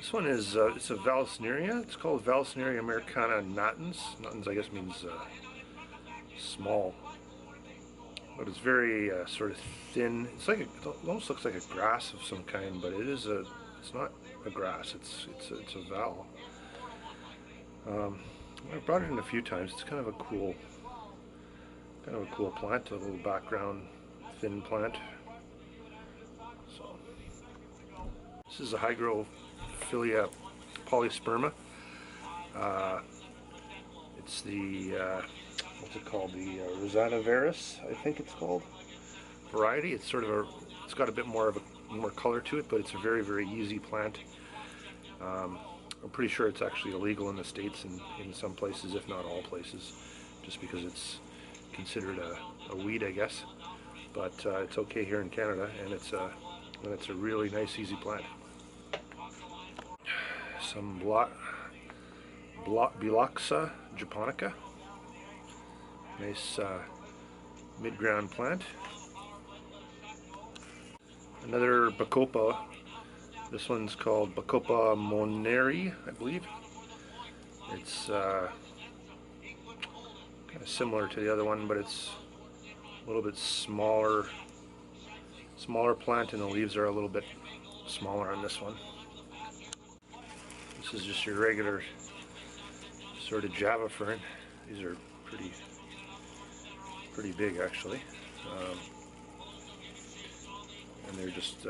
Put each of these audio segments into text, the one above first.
This one is it's a Vallisneria. It's called Vallisneria americana natans. Natans, I guess, means small, but it's very sort of thin. It's like it almost looks like a grass of some kind, but it is a. It's not a grass. It's a val. I've brought it in a few times. It's kind of a cool plant. A little background, thin plant. So this is a Hygrophila polysperma. It's the what's it called? The Rosanna Veris, I think it's called, variety. It's sort of it's got a bit more color to it, but it's a very easy plant. I'm pretty sure it's actually illegal in the States in some places, if not all places, just because it's considered a weed, I guess. But it's okay here in Canada, and it's a really nice, easy plant. Some Biloxa japonica. Nice mid-ground plant. Another Bacopa. This one's called Bacopa moneri, I believe. It's kind of similar to the other one, but it's a little bit smaller plant, and the leaves are a little bit smaller on this one. This is just your regular sort of Java fern. These are pretty big, actually, and they're just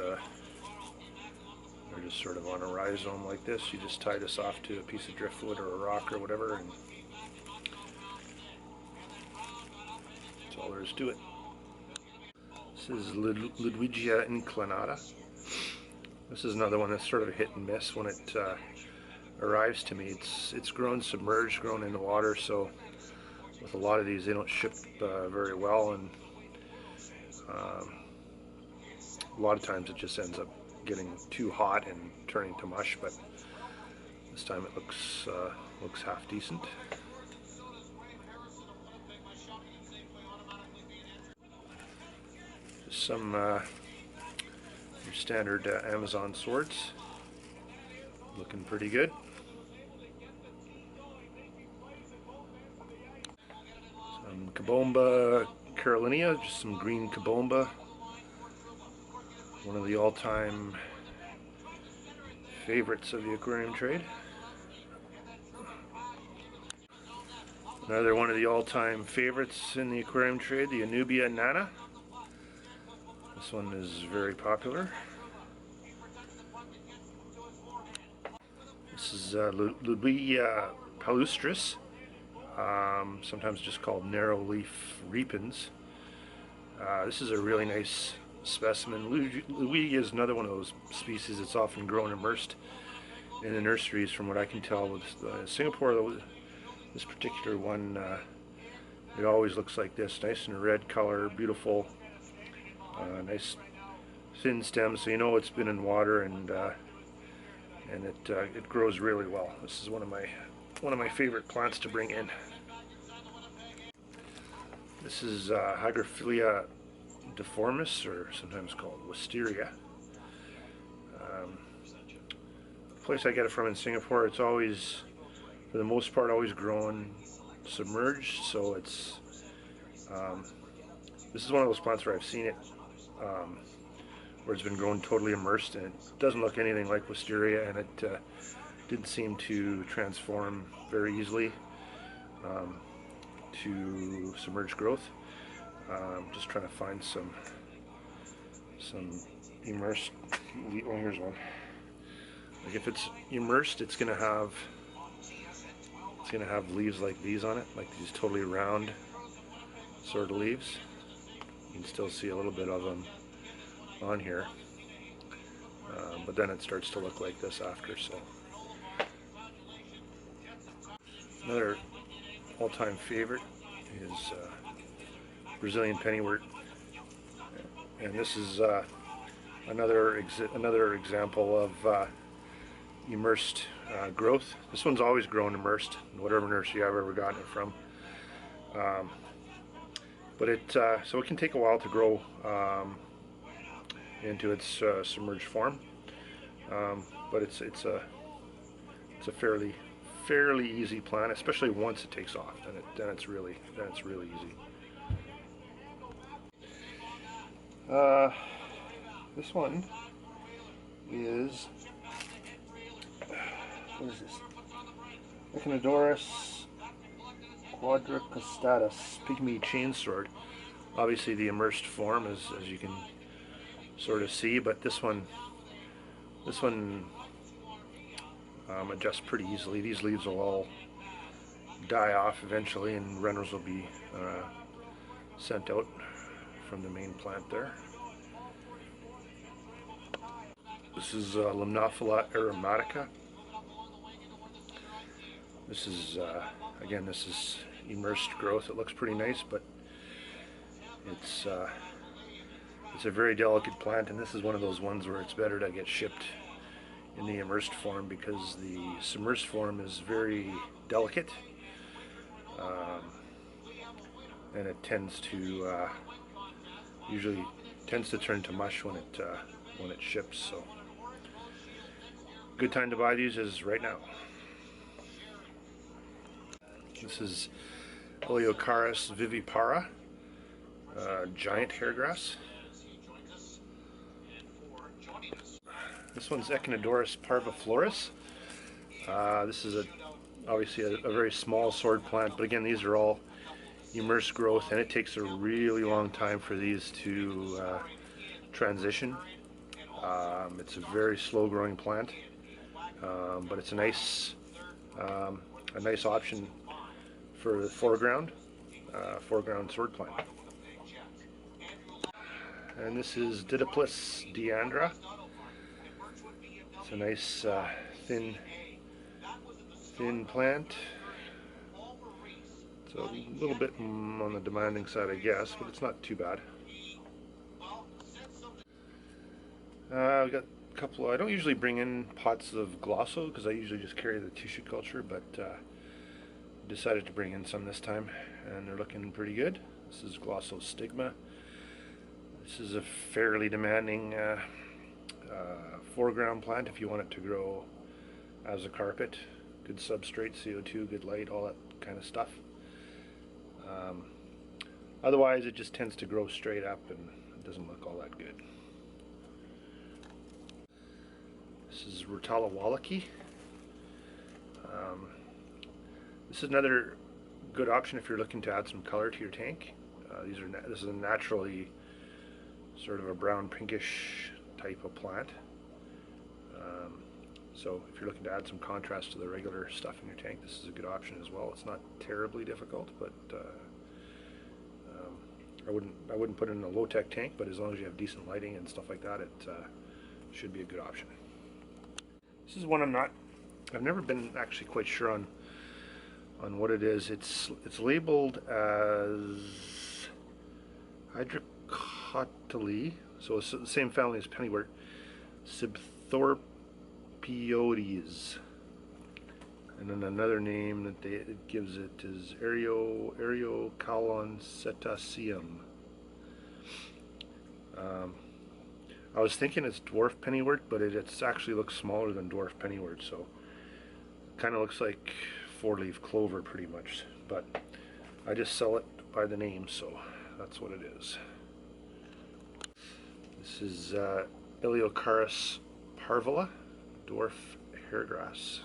sort of on a rhizome like this. You just tie this off to a piece of driftwood or a rock or whatever, and that's all there is to it. This is Ludwigia inclinata. This is another one that's sort of a hit and miss when it arrives to me. It's grown submerged, grown in the water, so with a lot of these they don't ship very well, and a lot of times it just ends up getting too hot and turning to mush, but this time it looks half decent. Just some your standard Amazon swords, looking pretty good. Some Kabomba Carolinia, just some green Kabomba. One of the all-time favorites of the aquarium trade. Another one of the all-time favorites in the aquarium trade, the Anubia nana. This one is very popular. This is Ludwigia palustris, sometimes just called narrow leaf repens. This is a really nice specimen. Ludwigia is another one of those species that's often grown immersed in the nurseries, from what I can tell. With Singapore, this particular one, it always looks like this, nice and red color, beautiful, nice thin stem, so you know it's been in water, and it grows really well. This is one of my favorite plants to bring in. This is Hygrophila deformis, or sometimes called wisteria. The place I get it from in Singapore, it's always, for the most part, always grown submerged, so it's this is one of those plants where I've seen it where it's been grown totally immersed, and it doesn't look anything like wisteria, and it didn't seem to transform very easily to submerged growth. Just trying to find some immersed. Oh, here's one. Like, if it's immersed, it's gonna have leaves like these on it, like these totally round sort of leaves. You can still see a little bit of them on here, but then it starts to look like this after. So another all-time favorite is Brazilian pennywort, and this is another example of immersed growth. This one's always grown immersed in whatever nursery I've ever gotten it from, but so it can take a while to grow into its submerged form, but it's it's a fairly easy plant, especially once it takes off. Then it's really easy. This one is, what is this? Echinodorus quadricostatus, pygmy chainsword. Obviously the immersed form, as you can sort of see, but this one adjusts pretty easily. These leaves will all die off eventually, and runners will be sent out from the main plant there. This is Limnophila aromatica. This is again, this is immersed growth. It looks pretty nice, but it's a very delicate plant, and this is one of those ones where it's better to get shipped in the immersed form, because the submersed form is very delicate, and it tends to usually tends to turn to mush when it ships. So good time to buy these is right now. This is Eleocharis vivipara, giant hairgrass. This one's Echinodorus parviflorus. This is obviously a very small sword plant, but again, these are all immersed growth, and it takes a really long time for these to transition. It's a very slow growing plant, but it's a nice option for the foreground sword plant. And this is Didiplis deandra. It's a nice thin plant. It's a little bit on the demanding side, I guess, but it's not too bad. I've got a couple. I don't usually bring in pots of glosso because I usually just carry the tissue culture, but decided to bring in some this time, and they're looking pretty good. This is glosso stigma. This is a fairly demanding foreground plant if you want it to grow as a carpet. Good substrate, CO2, good light, all that kind of stuff. Otherwise, it just tends to grow straight up and it doesn't look all that good. This is Rotala wallachy. This is another good option if you're looking to add some color to your tank. This is a naturally sort of a brown pinkish type of plant. So if you're looking to add some contrast to the regular stuff in your tank, this is a good option as well. It's not terribly difficult, but I wouldn't put it in a low-tech tank, but as long as you have decent lighting and stuff like that, it should be a good option. This is one I've never been actually quite sure on what it is. It's labeled as Hydrocotyle, so it's the same family as pennywort, Sibthorpioides. And then another name that it gives it is Areocalon cetaceum. I was thinking it's dwarf pennywort, but it actually looks smaller than dwarf pennywort, so kind of looks like four-leaf clover pretty much. But I just sell it by the name, so that's what it is. This is Eleocharis parvula, dwarf hairgrass.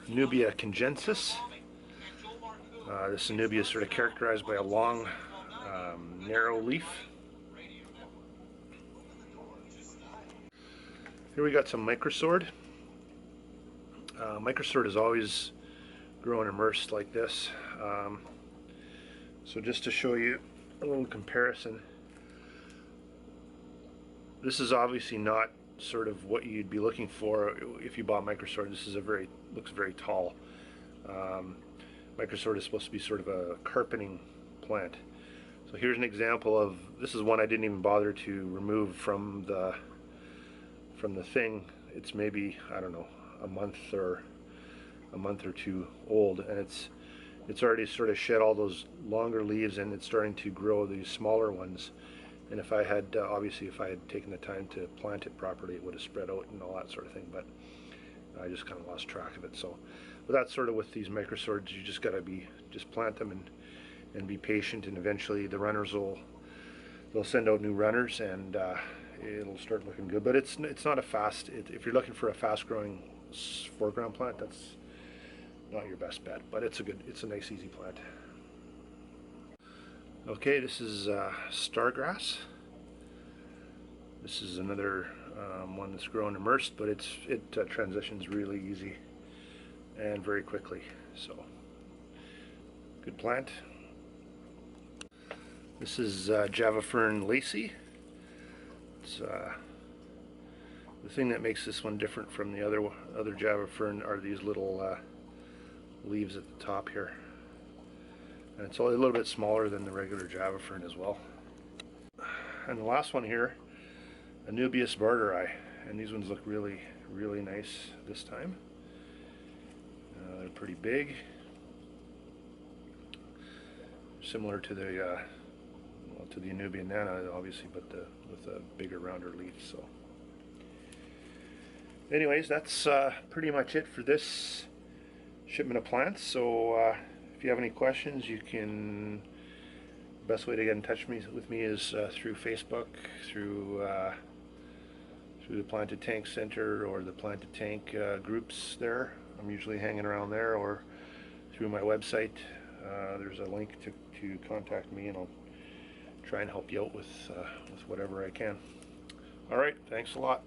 Nubia congensis. This Nubia is sort of characterized by a long, narrow leaf. Here we got some microsword. Microsword is always growing immersed like this. So just to show you a little comparison, this is obviously not sort of what you'd be looking for if you bought microsword. This is looks very tall. Microsword is supposed to be sort of a carpeting plant. So here's an example of, this is one I didn't even bother to remove from the thing. It's maybe, I don't know, a month or two old, and it's already sort of shed all those longer leaves, and it's starting to grow these smaller ones. And if I had, obviously if I had taken the time to plant it properly, it would have spread out and all that sort of thing, but I just kind of lost track of it. So, but that's sort of with these microswords, you just gotta just plant them and be patient, and eventually the runners they'll send out new runners, and it'll start looking good. But it's not a fast, if you're looking for a fast growing foreground plant, that's not your best bet, but it's a nice easy plant. Okay, this is stargrass. This is another one that's grown immersed, but it transitions really easy and very quickly. So, good plant. This is Java Fern Lacey. It's the thing that makes this one different from the other Java Fern are these little leaves at the top here. And it's a little bit smaller than the regular Java Fern as well. And the last one here, Anubias Barteri, and these ones look really, really nice this time. They're pretty big, similar to the Anubian Nana, obviously, but with a bigger, rounder leaf. So, anyways, that's pretty much it for this shipment of plants. So, if you have any questions, best way to get in touch with me is through Facebook, through the Planted Tank Center or the Planted Tank groups there. I'm usually hanging around there, or through my website. There's a link to contact me, and I'll try and help you out with whatever I can. All right, thanks a lot.